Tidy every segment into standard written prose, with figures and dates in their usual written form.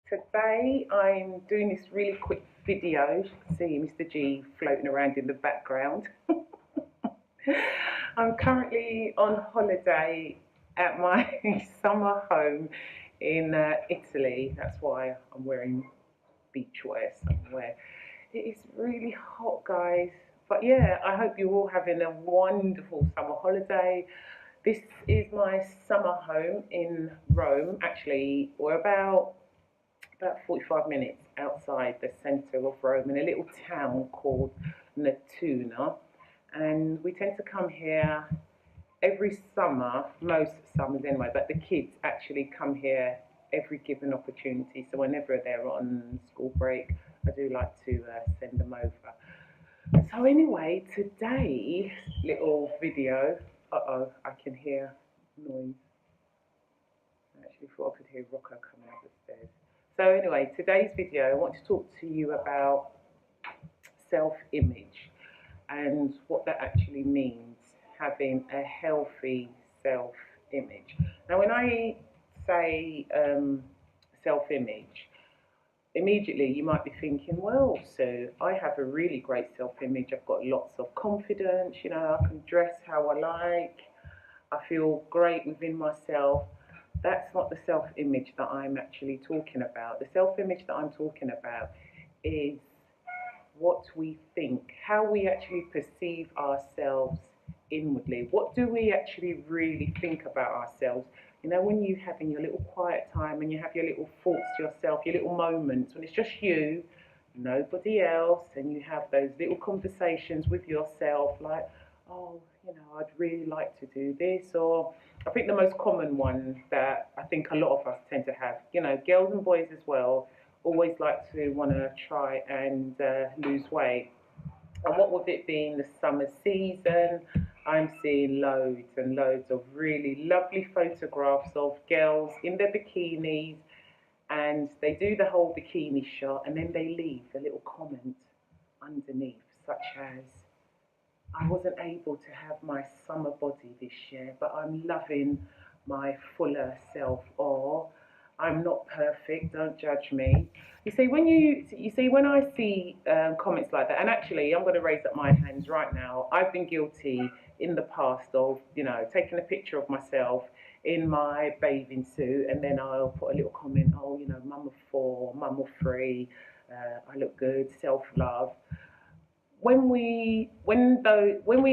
Today I'm doing this really quick video. You can see Mr. G floating around in the background. I'm currently on holiday at my summer home in Italy. That's why I'm wearing beachwear somewhere. It is really hot, guys. But yeah, I hope you're all having a wonderful summer holiday. This is my summer home in Rome. Actually, we're about 45 minutes outside the centre of Rome in a little town called Natuna. And we tend to come here every summer, most summers anyway, but the kids actually come here every given opportunity. So whenever they're on school break, I do like to send them over. So anyway, today's little video, I can hear noise. I actually thought I could hear Rocco coming up the stairs. So anyway, today's video, I want to talk to you about self-image and what that actually means, having a healthy self-image. Now, when I say self-image, immediately you might be thinking, well, so I have a really great self-image. I've got lots of confidence, I can dress how I like. I feel great within myself. That's not the self-image that I'm actually talking about. The self-image that I'm talking about is what we think, how we actually perceive ourselves inwardly. What do we actually really think about ourselves? When you having your little quiet time and you have your little thoughts to yourself, your little moments, when it's just you, nobody else, and you have those little conversations with yourself like, oh, I'd really like to do this. Or I think the most common one that I think a lot of us tend to have, girls and boys as well, always like to want to try and lose weight. And what with it being the summer season, I'm seeing loads and loads of really lovely photographs of girls in their bikinis, and they do the whole bikini shot and then they leave a little comment underneath, such as, I wasn't able to have my summer body this year, but I'm loving my fuller self, or I'm not perfect, don't judge me. When I see comments like that, and actually I'm going to raise up my hands right now. I've been guilty in the past of, taking a picture of myself in my bathing suit, and then I'll put a little comment, oh, mum of four, mum of three, I look good, self-love. When we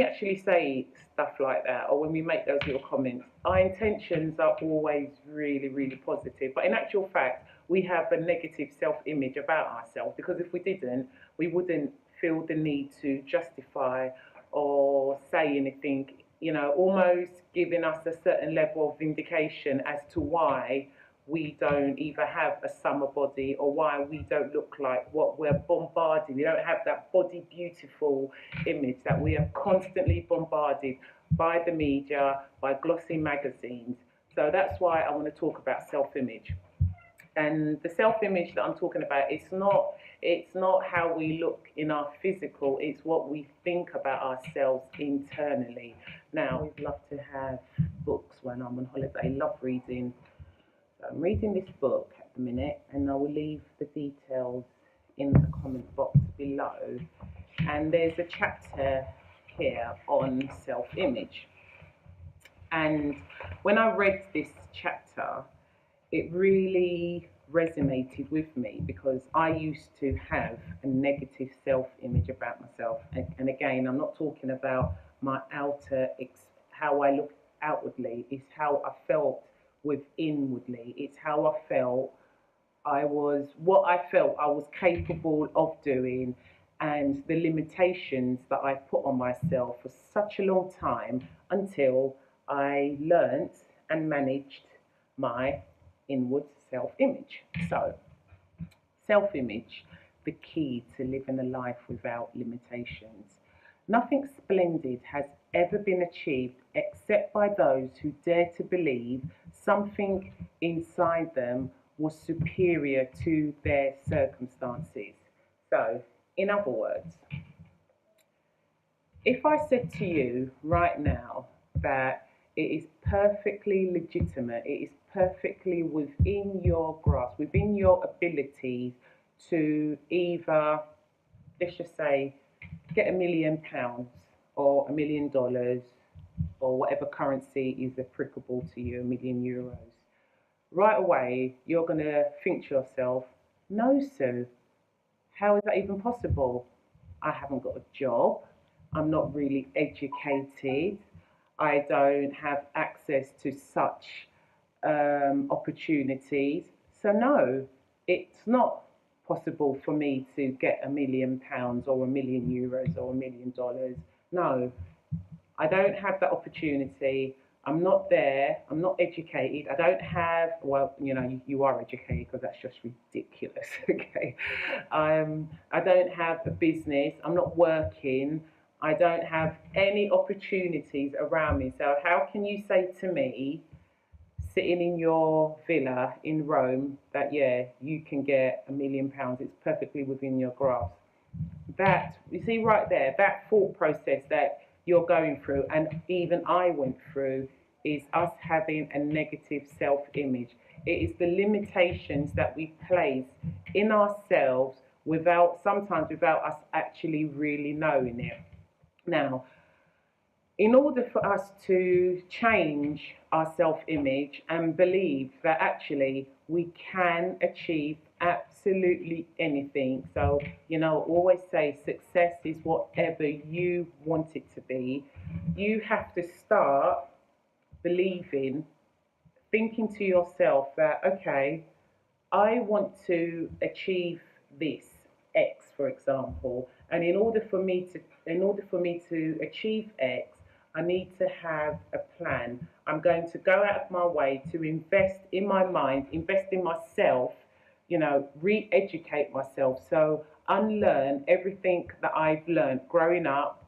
actually say stuff like that, or when we make those little comments, our intentions are always really, really positive. But in actual fact, we have a negative self-image about ourselves, because if we didn't, we wouldn't feel the need to justify or say anything, almost giving us a certain level of vindication as to why we don't either have a summer body, or why we don't look like what we're bombarded. We don't have that body beautiful image that we are constantly bombarded by the media, by glossy magazines. So that's why I want to talk about self-image. And the self-image that I'm talking about, it's not how we look in our physical, it's what we think about ourselves internally. Now, I love to have books when I'm on holiday. I love reading. I'm reading this book at the minute, and I will leave the details in the comment box below. And there's a chapter here on self-image. And when I read this chapter, it really resonated with me, because I used to have a negative self-image about myself. And again, I'm not talking about my how I look outwardly, it's how I felt inwardly. It's how I felt what I felt I was capable of doing, and the limitations that I put on myself for such a long time, until I learnt and managed my inward self-image. So, self-image, the key to living a life without limitations. Nothing splendid has ever been achieved except by those who dare to believe something inside them was superior to their circumstances. So, in other words, if I said to you right now that it is perfectly legitimate, it is perfectly within your grasp, within your abilities to either, let's just say, get £1 million or $1 million or whatever currency is applicable to you, €1 million, right away you're going to think to yourself, no, Sue, how is that even possible? I haven't got a job. I'm not really educated. I don't have access to such opportunities. So, no, it's not possible for me to get £1 million or €1 million or $1 million. No, I don't have that opportunity. I'm not there. I'm not educated. I don't have, well, you are educated because that's just ridiculous, okay? I don't have a business. I'm not working. I don't have any opportunities around me. So how can you say to me, sitting in your villa in Rome, that, yeah, you can get £1 million? It's perfectly within your grasp. That, you see right there, that thought process that you're going through, and even I went through, is us having a negative self-image. It is the limitations that we place in ourselves sometimes without us actually really knowing it. Now, in order for us to change our self-image and believe that actually we can achieve absolutely anything. So, always say success is whatever you want it to be. You have to start believing, thinking to yourself that, okay, I want to achieve this X, for example, and in order for me to achieve X, I need to have a plan. I'm going to go out of my way to invest in my mind, invest in myself, re-educate myself. So unlearn everything that I've learned growing up,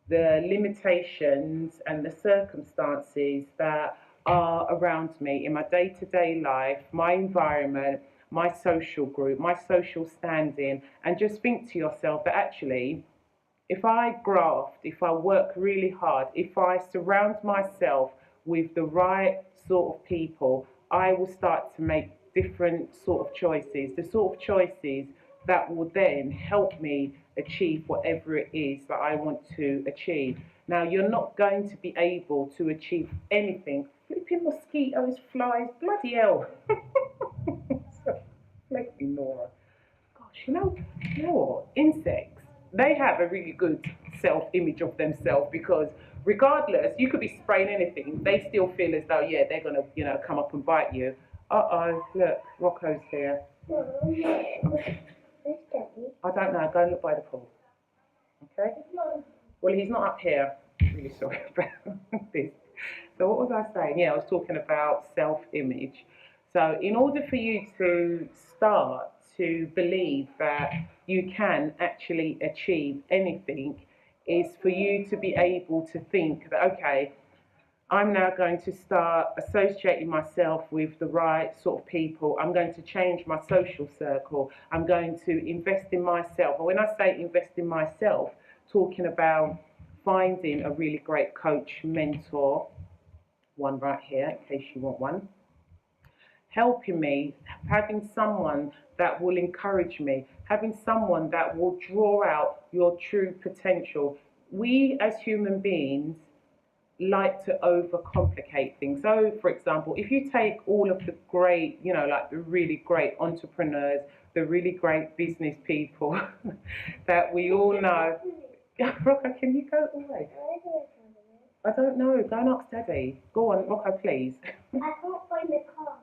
the limitations and the circumstances that are around me in my day-to-day life, my environment, my social group, my social standing, and just think to yourself that actually, if I graft, if I work really hard, if I surround myself with the right sort of people, I will start to make different sort of choices, the sort of choices that will then help me achieve whatever it is that I want to achieve. Now, you're not going to be able to achieve anything. Flipping mosquitoes, flies, bloody hell. Make me Nora. Gosh, you know what? Insects, they have a really good self-image of themselves, because regardless, you could be spraying anything, they still feel as though, yeah, they're going to, come up and bite you. Uh-oh, look, Rocco's here. I don't know, go and look by the pool. Okay? Well, he's not up here. I'm really sorry about this. So what was I saying? Yeah, I was talking about self-image. So in order for you to start to believe that you can actually achieve anything, is for you to be able to think that, okay, I'm now going to start associating myself with the right sort of people. I'm going to change my social circle. I'm going to invest in myself. And when I say invest in myself, talking about finding a really great coach, mentor, one right here in case you want one, helping me, having someone that will encourage me, having someone that will draw out your true potential. We as human beings like to overcomplicate things. So, for example, if you take all of the great, like the really great entrepreneurs, the really great business people that we all know. Rocco, can you go away? I don't know. Go and ask Daddy. Go on, Rocco, please. I can't find the car.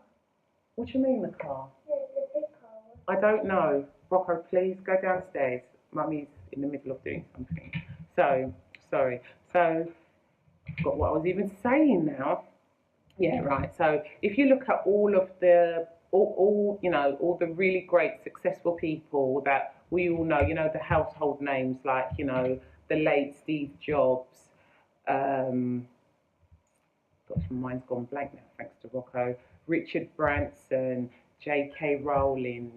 What do you mean the car? The big car. I don't know. Rocco, please go downstairs. Mummy's in the middle of doing something. So, sorry. So, I forgot what I was even saying now. Yeah, right. So, if you look at all of the, all the really great successful people that we all know, the household names like, the late Steve Jobs. Gosh, my mind's gone blank now, thanks to Rocco. Richard Branson, J.K. Rowling,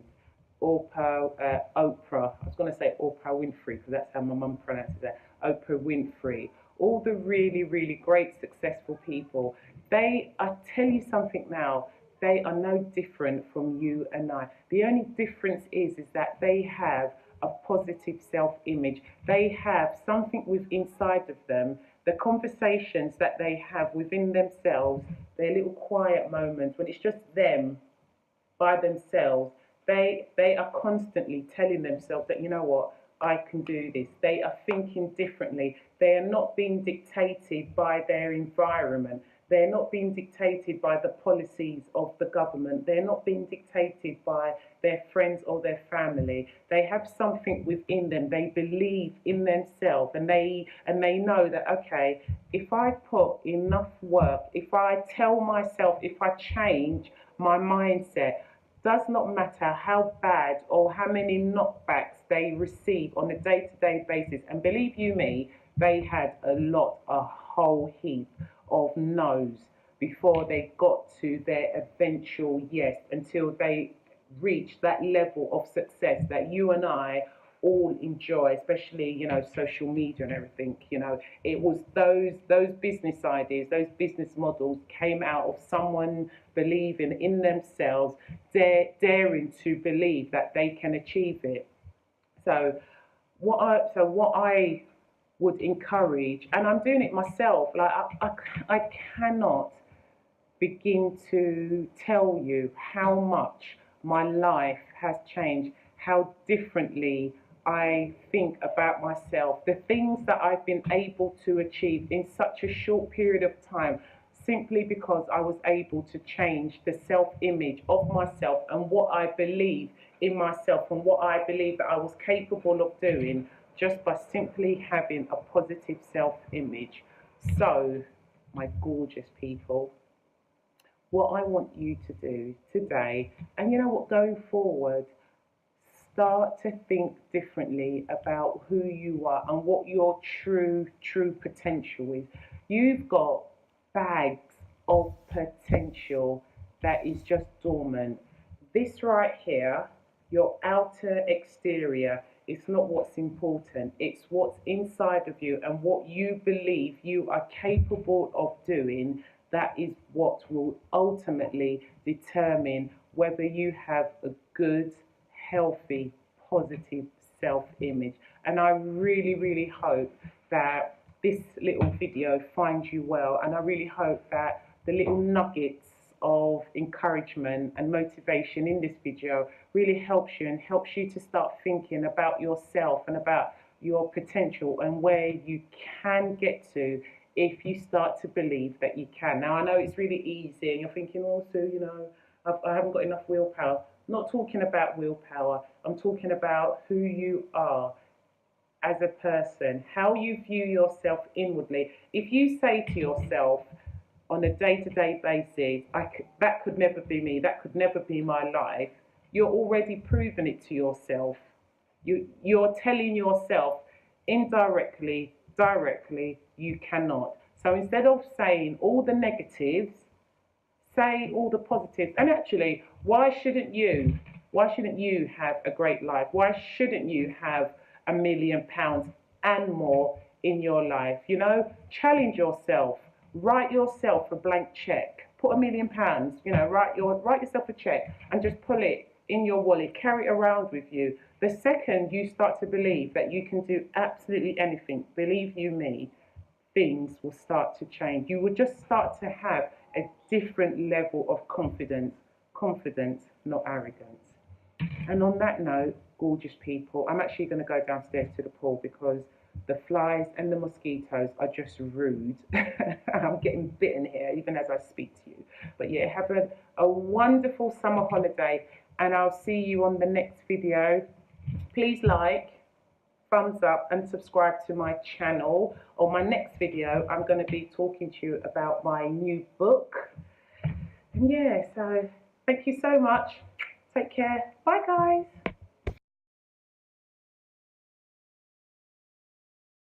Oprah. I was going to say Oprah Winfrey because that's how my mum pronounces it. Oprah Winfrey. All the really, really great successful people. I tell you something now, they are no different from you and I. The only difference is that they have a positive self-image. They have something within inside of them, the conversations that they have within themselves, their little quiet moments when it's just them by themselves, they are constantly telling themselves that, you know what, I can do this. They are thinking differently. They are not being dictated by their environment. They're not being dictated by the policies of the government. They're not being dictated by their friends or their family. They have something within them. They believe in themselves, and they know that, okay, if I put enough work, if I tell myself, if I change my mindset, does not matter how bad or how many knockbacks they receive on a day-to-day basis. And believe you me, they had a whole heap of no's before they got to their eventual yes, until they reached that level of success that you and I all enjoy, especially, you know, social media and everything. You know, it was those business ideas, those business models came out of someone believing in themselves, daring to believe that they can achieve it. So what I would encourage, and I'm doing it myself, like I cannot begin to tell you how much my life has changed, how differently I think about myself, the things that I've been able to achieve in such a short period of time, simply because I was able to change the self-image of myself and what I believe in myself and what I believe that I was capable of doing, just by simply having a positive self-image. So, my gorgeous people, what I want you to do today, and you know what, going forward, start to think differently about who you are and what your true potential is. You've got bags of potential that is just dormant. This right here, your outer exterior, it's not what's important. It's what's inside of you and what you believe you are capable of doing. That is what will ultimately determine whether you have a good, healthy, positive self-image. And I really hope that this little video finds you well, and I really hope that the little nuggets of encouragement and motivation in this video really helps you, and helps you to start thinking about yourself and about your potential and where you can get to if you start to believe that you can. Now, I know it's really easy and you're thinking, oh, Sue, you know, I haven't got enough willpower. I'm not talking about willpower. I'm talking about who you are as a person, how you view yourself inwardly. If you say to yourself on a day-to-day basis, that could never be me, that could never be my life, you're already proving it to yourself. You're telling yourself indirectly, directly, you cannot. So instead of saying all the negatives, say all the positives. And actually, why shouldn't you? Why shouldn't you have a great life? Why shouldn't you have £1,000,000 and more in your life? You know, challenge yourself. Write yourself a blank check. Put £1,000,000. You know, write yourself a check and just pull it in your wallet. Carry it around with you. The second you start to believe that you can do absolutely anything, believe you me, things will start to change. You will just start to have a different level of confidence. Confidence, not arrogance. And on that note, gorgeous people, I'm actually going to go downstairs to the pool because the flies and the mosquitoes are just rude. I'm getting bitten here even as I speak to you. But yeah, have a wonderful summer holiday, and I'll see you on the next video. Please like, thumbs up, and subscribe to my channel. On my next video, I'm going to be talking to you about my new book. And yeah, so thank you so much. Take care. Bye, guys.